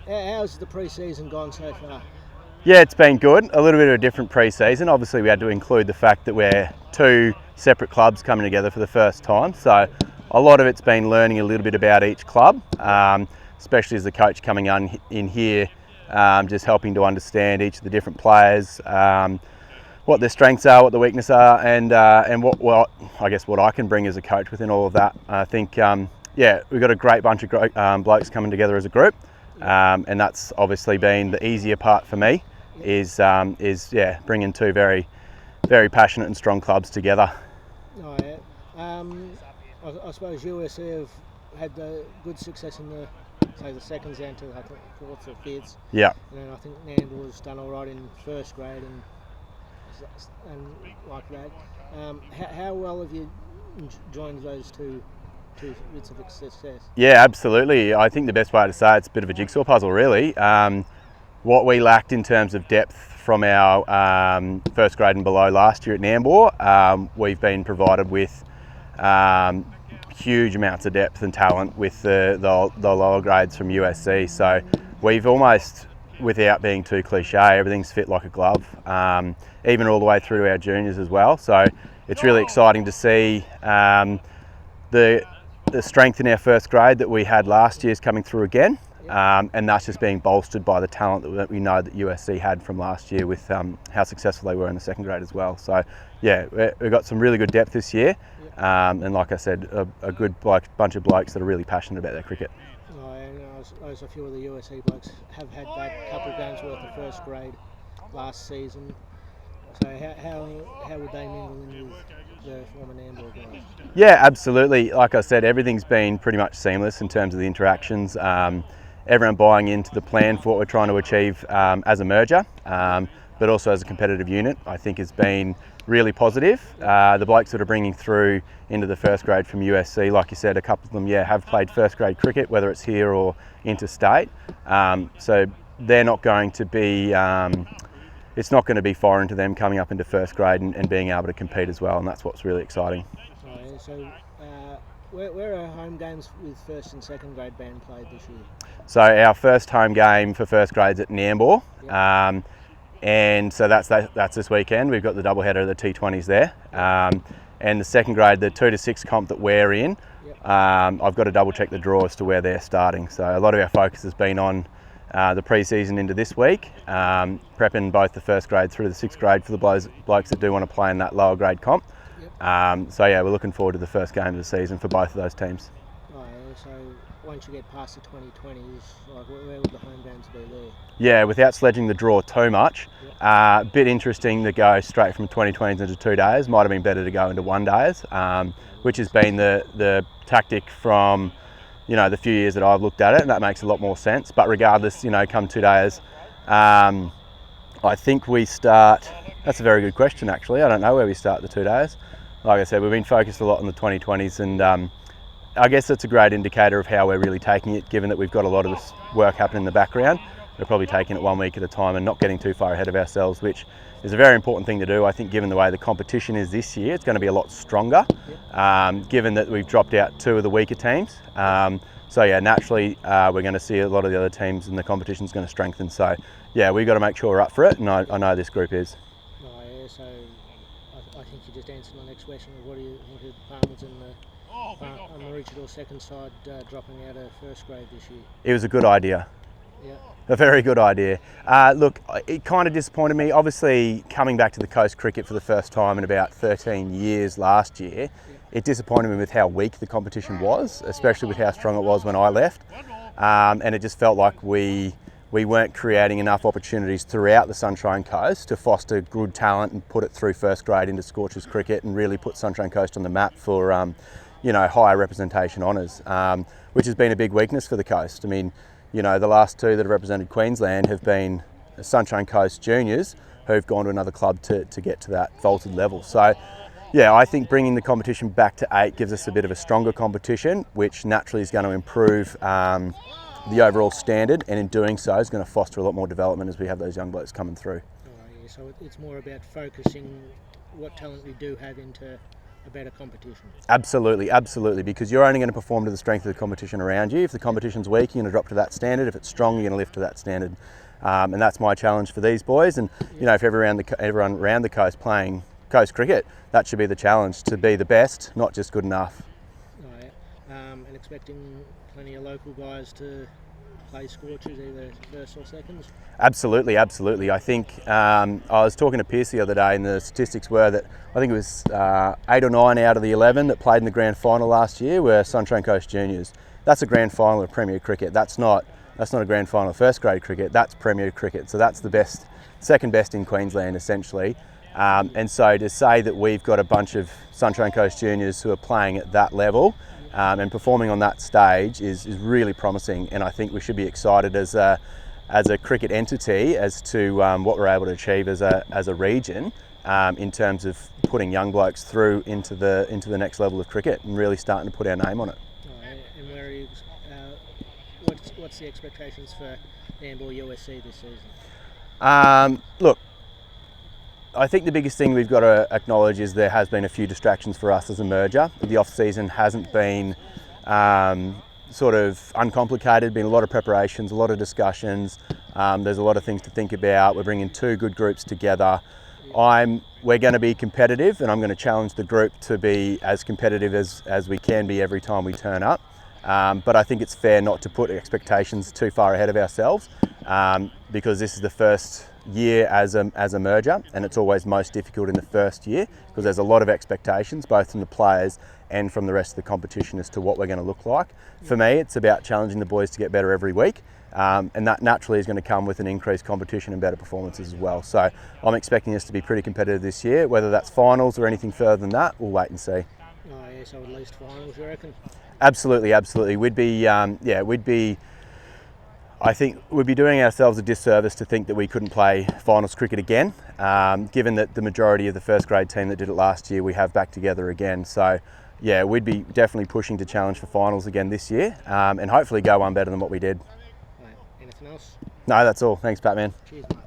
How's the pre-season gone so far? Yeah, it's been good. A little bit of a different pre-season. Obviously, we had to include the fact that we're two separate clubs coming together for the first time. So a lot of it's been learning a little bit about each club, especially as the coach coming in here, just helping to understand each of the different players, what their strengths are, what the weaknesses are, and what I guess what I can bring as a coach within all of that. I think we've got a great bunch of blokes coming together as a group, and that's obviously been the easier part for me. Is bringing two very, very passionate and strong clubs together. Oh, yeah. I suppose USC have had good success in the seconds down to I think fourths or fifths. Yeah. And then I think Turnbull has done all right in first grade and like that. How well have you joined those two bits of success? Yeah, absolutely. I think the best way to say it's a bit of a jigsaw puzzle, really. What we lacked in terms of depth from our first grade and below last year at Nambour, we've been provided with huge amounts of depth and talent with the lower grades from USC. So we've almost, without being too cliche, everything's fit like a glove, even all the way through to our juniors as well. So it's really exciting to see the strength in our first grade that we had last year is coming through again. And that's just being bolstered by the talent that we know that USC had from last year with how successful they were in the second grade as well. So yeah, we've got some really good depth this year, and like I said, a good bunch of blokes that are really passionate about their cricket. A few of the USC blokes have had that couple of games worth of first grade last season. So how would they mingle in with the former Turnbull guys? Yeah, absolutely. Like I said, everything's been pretty much seamless in terms of the interactions. Everyone buying into the plan for what we're trying to achieve as a merger, but also as a competitive unit, I think has been really positive. The blokes that are bringing through into the first grade from USC, like you said, a couple of them, have played first grade cricket, whether it's here or interstate. So they're not going to be, it's not going to be foreign to them coming up into first grade and being able to compete as well, and that's what's really exciting. Where are home games with first and second grade being played this year? So our first home game for first grade's at Nambour, and so that's this weekend. We've got the doubleheader of the T20s there, and the second grade, the 2 to 6 comp that we're in. I've got to double check the draw as to where they're starting. So a lot of our focus has been on the pre-season into this week, prepping both the first grade through the sixth grade for the blokes that do want to play in that lower grade comp. We're looking forward to the first game of the season for both of those teams. So once you get past the 2020s, where would the home games be there? Yeah, without sledging the draw too much, a bit interesting to go straight from 2020s into 2 days. Might have been better to go into 1 days, which has been the tactic from the few years that I've looked at it, and that makes a lot more sense. But regardless, come 2 days, I think we start. That's a very good question, actually. I don't know where we start the 2 days. Like I said, we've been focused a lot on the 2020s, and I guess that's a great indicator of how we're really taking it, given that we've got a lot of this work happening in the background. We're probably taking it 1 week at a time and not getting too far ahead of ourselves, which is a very important thing to do. I think given the way the competition is this year, it's going to be a lot stronger, given that we've dropped out 2 of the weaker teams. Naturally, we're going to see a lot of the other teams and the competition's going to strengthen. So, we've got to make sure we're up for it, and I know this group is. So I think you just answered my next question. What do you think of the Palmers on the regional second side dropping out of first grade this year? It was a good idea. Yeah. A very good idea. Look, it kind of disappointed me. Obviously, coming back to the coast cricket for the first time in about 13 years last year, it disappointed me with how weak the competition was, especially with how strong it was when I left. And it just felt like we weren't creating enough opportunities throughout the Sunshine Coast to foster good talent and put it through first grade into Scorchers cricket and really put Sunshine Coast on the map for higher representation honours, which has been a big weakness for the coast. I mean, the last 2 that have represented Queensland have been Sunshine Coast juniors who've gone to another club to get to that vaulted level. So, I think bringing the competition back to 8 gives us a bit of a stronger competition, which naturally is going to improve the overall standard, and in doing so is going to foster a lot more development as we have those young blokes coming through. So it's more about focusing what talent we do have into a better competition. Absolutely, absolutely, because you're only going to perform to the strength of the competition around you. If the competition's weak, you're going to drop to that standard. If it's strong, you're going to lift to that standard. And that's my challenge for these boys. And you know, if everyone around the coast playing coast cricket, that should be the challenge, to be the best, not just good enough. Oh, yeah. And expecting plenty of local guys to play scorchers, either first or seconds. Absolutely, absolutely. I think I was talking to Pierce the other day, and the statistics were that I think it was 8 or 9 out of the 11 that played in the grand final last year were Sunshine Coast Juniors. That's a grand final of Premier Cricket. That's not a grand final of first grade cricket. That's Premier Cricket. So that's the best, second best in Queensland essentially. And so to say that we've got a bunch of Sunshine Coast Juniors who are playing at that level and performing on that stage is really promising, and I think we should be excited as a cricket entity as to what we're able to achieve as a region in terms of putting young blokes through into the next level of cricket and really starting to put our name on it. And where are you, what's the expectations for Handball USC this season? Look, I think the biggest thing we've got to acknowledge is there has been a few distractions for us as a merger. The off-season hasn't been sort of uncomplicated, been a lot of preparations, a lot of discussions. There's a lot of things to think about. We're bringing two good groups together. We're going to be competitive, and I'm going to challenge the group to be as competitive as we can be every time we turn up. But I think it's fair not to put expectations too far ahead of ourselves because this is the first year as a merger, and it's always most difficult in the first year because there's a lot of expectations both from the players and from the rest of the competition as to what we're going to look like. For me, it's about challenging the boys to get better every week, and that naturally is going to come with an increased competition and better performances as well. So I'm expecting us to be pretty competitive this year. Whether that's finals or anything further than that, we'll wait and see. Oh yeah, so at least finals, you reckon? Absolutely, absolutely. I think we'd be doing ourselves a disservice to think that we couldn't play finals cricket again, given that the majority of the first grade team that did it last year we have back together again. So yeah, we'd be definitely pushing to challenge for finals again this year and hopefully go one better than what we did. Right. Anything else? No, that's all. Thanks, Batman. Cheers, mate.